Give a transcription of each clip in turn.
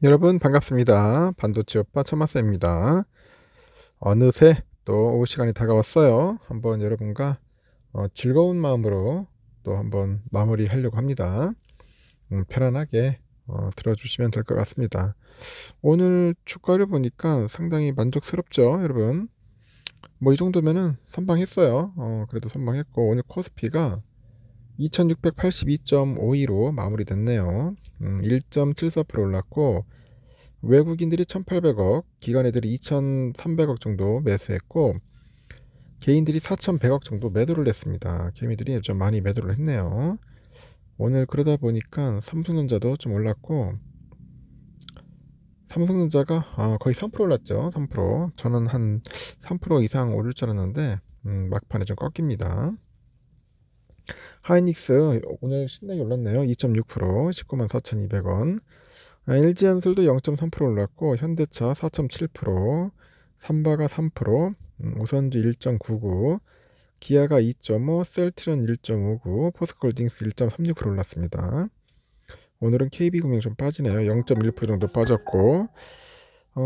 여러분 반갑습니다. 반도체 오빠 천마쌤입니다. 어느새 또 오후 시간이 다가왔어요. 한번 여러분과 즐거운 마음으로 또 한번 마무리하려고 합니다. 편안하게 들어주시면 될 것 같습니다. 오늘 주가를 보니까 상당히 만족스럽죠, 여러분. 뭐 이 정도면은 선방했어요. 그래도 선방했고 오늘 코스피가 2682.52로 마무리됐네요. 1.74% 올랐고 외국인들이 1,800억, 기관 애들이 2,300억 정도 매수했고 개인들이 4,100억 정도 매도를 했습니다. 개미들이 좀 많이 매도를 했네요. 오늘 그러다 보니까 삼성전자도 좀 올랐고 삼성전자가 거의 3% 올랐죠. 3%. 저는 한 3% 이상 오를 줄 알았는데 막판에 좀 꺾입니다. 하이닉스 오늘 신나게 올랐네요. 2.6%, 194,200원. LG엔솔도 0.3% 올랐고 현대차 4.7%, 삼바가 3%, 오선주 1.99, 기아가 2.5, 셀트리온 1.59, 포스코홀딩스 1.36% 올랐습니다. 오늘은 KB금융 좀 빠지네요. 0.1% 정도 빠졌고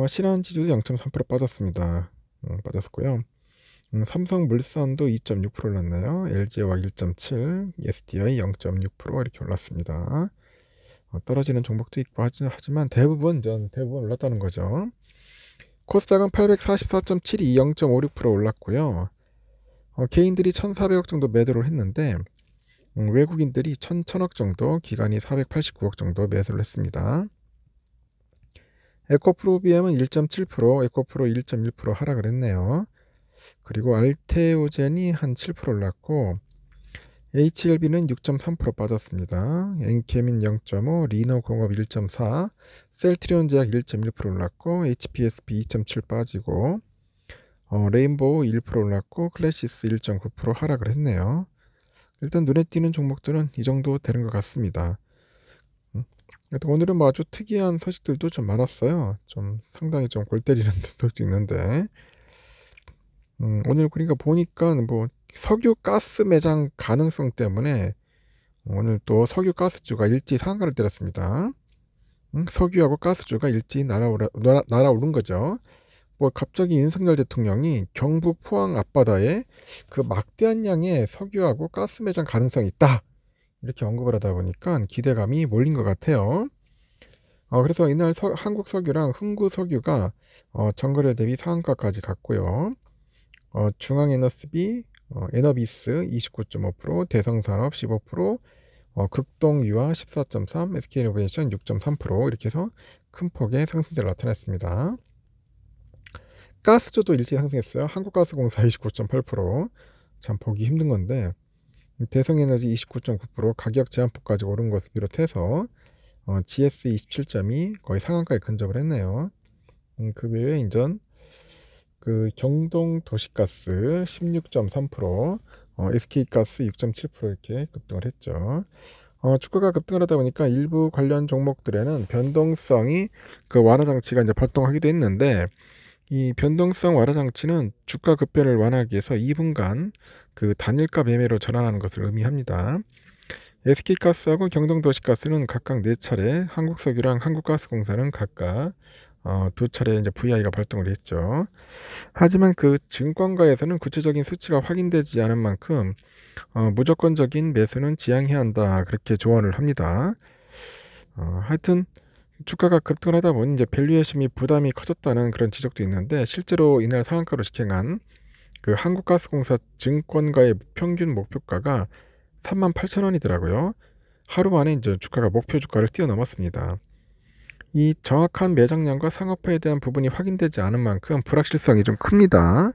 신한지주도 0.3% 빠졌습니다. 빠졌고요. 삼성물산도 2.6% 올랐네요. LG와 1.7, SDI 0.6% 이렇게 올랐습니다. 떨어지는 종목도 있고 하지만 대부분 올랐다는 거죠. 코스닥은 844.72, 0.56% 올랐고요. 개인들이 1,400억 정도 매도를 했는데 외국인들이 1,000억 정도, 기관이 489억 정도 매수를 했습니다. 에코프로비엠은 1.7%, 에코프로 1.1% 하락을 했네요. 그리고 알테오젠이 한 7% 올랐고 HLB는 6.3% 빠졌습니다. 엔케민 0.5, 리노공업 1.4, 셀트리온 제약 1.1% 올랐고 HPSB 2.7 빠지고 레인보우 1% 올랐고 클래시스 1.9% 하락을 했네요. 일단 눈에 띄는 종목들은 이 정도 되는 것 같습니다. 오늘은 뭐 아주 특이한 소식들도 좀 많았어요. 좀 상당히 좀 골 때리는 소식도 있는데 오늘 그러니까 보니까 뭐 석유 가스 매장 가능성 때문에 오늘 또 석유 가스주가 일찍 상한가를 때렸습니다. 석유하고 가스주가 일찍 날아오른 거죠. 뭐 갑자기 윤석열 대통령이 경북 포항 앞바다에 그 막대한 양의 석유하고 가스 매장 가능성이 있다 이렇게 언급을 하다 보니까 기대감이 몰린 것 같아요. 그래서 이날 한국 석유랑 흥구 석유가 전거래 대비 상한가까지 갔고요. 중앙에너스비, 에너비스 29.5%, 대성산업 15%, 극동유화 14.3%, SK이노베이션 6.3% 이렇게 해서 큰 폭의 상승세를 나타냈습니다. 가스주도 일찍 상승했어요. 한국가스공사 29.8%. 참 보기 힘든 건데 대성에너지 29.9% 가격 제한폭까지 오른 것을 비롯해서 GS 27.2 거의 상한가에 근접을 했네요. 그 외에 인전 그 경동도시가스 16.3%, SK가스 6.7% 이렇게 급등을 했죠. 주가가 급등을 하다 보니까 일부 관련 종목들에는 변동성이 그 완화 장치가 이제 발동하기도 했는데 이 변동성 완화 장치는 주가 급변을 완화하기 위해서 2분간 그 단일가 매매로 전환하는 것을 의미합니다. SK가스하고 경동도시가스는 각각 4차례, 한국석유랑 한국가스공사는 각각 2차례 이제 VI가 발동을 했죠. 하지만 그 증권가에서는 구체적인 수치가 확인되지 않은 만큼 무조건적인 매수는 지양해야 한다 그렇게 조언을 합니다. 하여튼 주가가 급등을 하다 보니 이제 밸류에이션이 부담이 커졌다는 그런 지적도 있는데 실제로 이날 상한가로 직행한 그 한국가스공사 증권가의 평균 목표가가 38,000원이더라고요. 하루 만에 이제 주가가 목표 주가를 뛰어넘었습니다. 이 정확한 매장량과 상업화에 대한 부분이 확인되지 않은 만큼 불확실성이 좀 큽니다.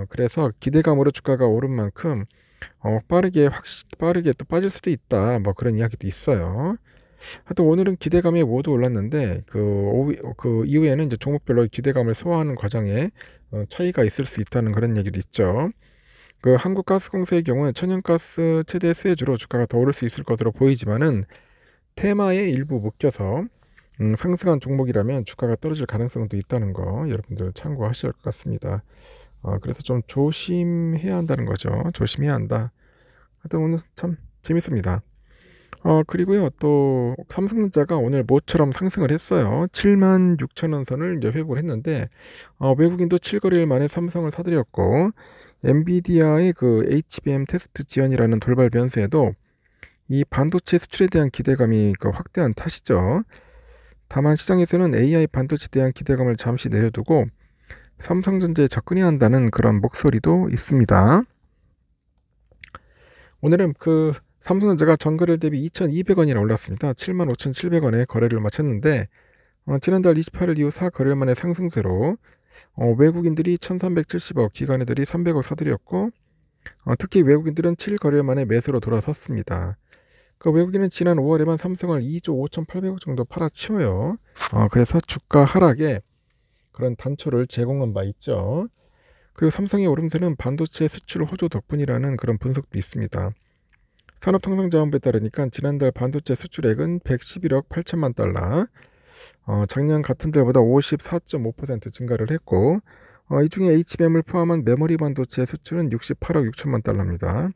그래서 기대감으로 주가가 오른 만큼 빠르게 또 빠질 수도 있다. 뭐 그런 이야기도 있어요. 하여튼 오늘은 기대감이 모두 올랐는데 그 이후에는 이제 종목별로 기대감을 소화하는 과정에 차이가 있을 수 있다는 그런 얘기도 있죠. 그 한국가스공사의 경우는 천연가스 최대 수혜주로 주가가 더 오를 수 있을 것으로 보이지만은 테마에 일부 묶여서 상승한 종목이라면 주가가 떨어질 가능성도 있다는 거 여러분들 참고하실 것 같습니다. 그래서 좀 조심해야 한다는 거죠. 조심해야 한다. 하여튼 오늘 참 재밌습니다. 그리고요, 또 삼성전자가 오늘 모처럼 상승을 했어요. 76,000원 선을 이제 회복을 했는데, 외국인도 7거래일 만에 삼성을 사들였고, 엔비디아의 그 HBM 테스트 지연이라는 돌발 변수에도 이 반도체 수출에 대한 기대감이 그 확대한 탓이죠. 다만 시장에서는 AI 반도체에 대한 기대감을 잠시 내려두고 삼성전자에 접근해야 한다는 그런 목소리도 있습니다. 오늘은 그 삼성전자가 전거래일 대비 2,200원이나 올랐습니다. 75,700원에 거래를 마쳤는데, 지난달 28일 이후 4거래일 만에 상승세로 외국인들이 1,370억, 기관애들이 300억 사들였고, 특히 외국인들은 7거래일 만에 매수로 돌아섰습니다. 그 외국인은 지난 5월에만 삼성을 2조 5,800억 정도 팔아치워요. 그래서 주가 하락에 그런 단초를 제공한 바 있죠. 그리고 삼성의 오름세는 반도체 수출 호조 덕분이라는 그런 분석도 있습니다. 산업통상자원부에 따르니까 지난달 반도체 수출액은 111억 8천만 달러, 작년 같은 달보다 54.5% 증가를 했고, 이 중에 HBM을 포함한 메모리 반도체 수출은 68억 6천만 달러입니다.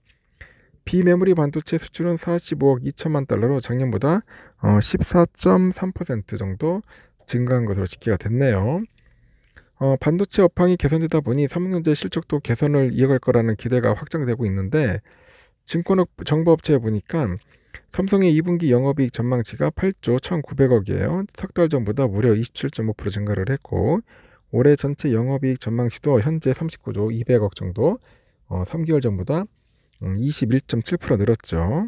비메모리 반도체 수출은 45억 2천만 달러로 작년보다 14.3% 정도 증가한 것으로 집계가 됐네요. 반도체 업황이 개선되다 보니 삼성전자 실적도 개선을 이어갈 거라는 기대가 확정되고 있는데, 정보업체에 보니까 삼성의 2분기 영업이익 전망치가 8조 1,900억이에요. 석 달 전보다 무려 27.5% 증가를 했고, 올해 전체 영업이익 전망치도 현재 39조 200억 정도, 3개월 전보다 21.7% 늘었죠.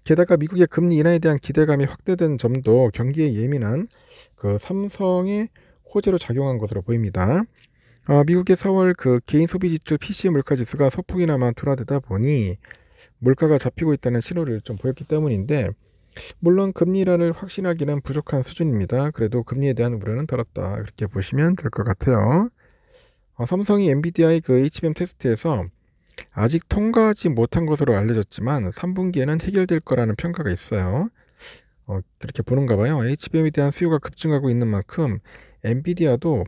게다가 미국의 금리 인하에 대한 기대감이 확대된 점도 경기에 예민한 그 삼성의 호재로 작용한 것으로 보입니다. 미국의 4월 그 개인 소비 지출 PCE 물가 지수가 소폭이나마 둔화되다 보니 물가가 잡히고 있다는 신호를 좀 보였기 때문인데, 물론 금리 인하를 확신하기는 부족한 수준입니다. 그래도 금리에 대한 우려는 덜었다, 그렇게 보시면 될 것 같아요. 삼성이 엔비디아의 그 HBM 테스트에서 아직 통과하지 못한 것으로 알려졌지만 3분기에는 해결될 거라는 평가가 있어요. 그렇게 보는가 봐요. HBM에 대한 수요가 급증하고 있는 만큼 엔비디아도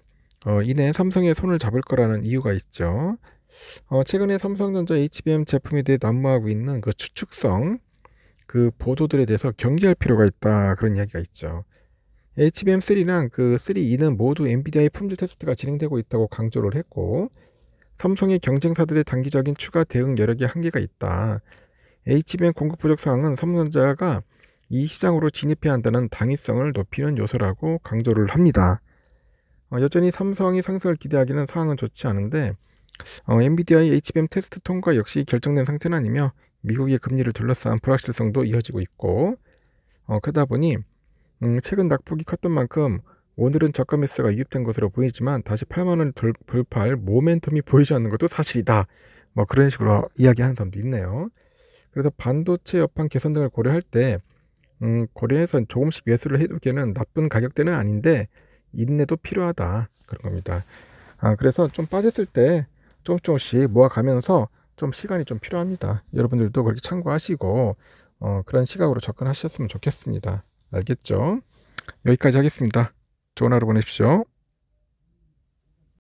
이내 삼성의 손을 잡을 거라는 이유가 있죠. 최근에 삼성전자 HBM 제품에 대해 난무하고 있는 그 추측성, 그 보도들에 대해서 경계할 필요가 있다, 그런 이야기가 있죠. HBM3랑 그 3E는 모두 엔비디아의 품질 테스트가 진행되고 있다고 강조를 했고, 삼성의 경쟁사들의 단기적인 추가 대응 여력에 한계가 있다. HBM 공급 부족 상황은 삼성전자가 이 시장으로 진입해야 한다는 당위성을 높이는 요소라고 강조를 합니다. 여전히 삼성이 상승을 기대하기는 상황은 좋지 않은데, 엔비디아의 HBM 테스트 통과 역시 결정된 상태는 아니며 미국의 금리를 둘러싼 불확실성도 이어지고 있고, 그러다 보니 최근 낙폭이 컸던 만큼 오늘은 저가 매수가 유입된 것으로 보이지만 다시 8만원을 돌파할 모멘텀이 보이지 않는 것도 사실이다, 뭐 그런 식으로 이야기하는 사람도 있네요. 그래서 반도체 여판 개선 등을 고려할 때 고려해서 조금씩 매수를 해두기에는 나쁜 가격대는 아닌데 인내도 필요하다, 그런 겁니다. 그래서 좀 빠졌을 때 조금씩 모아가면서 좀 시간이 좀 필요합니다. 여러분들도 그렇게 참고하시고 그런 시각으로 접근하셨으면 좋겠습니다. 알겠죠? 여기까지 하겠습니다. 좋은 하루 보내십시오.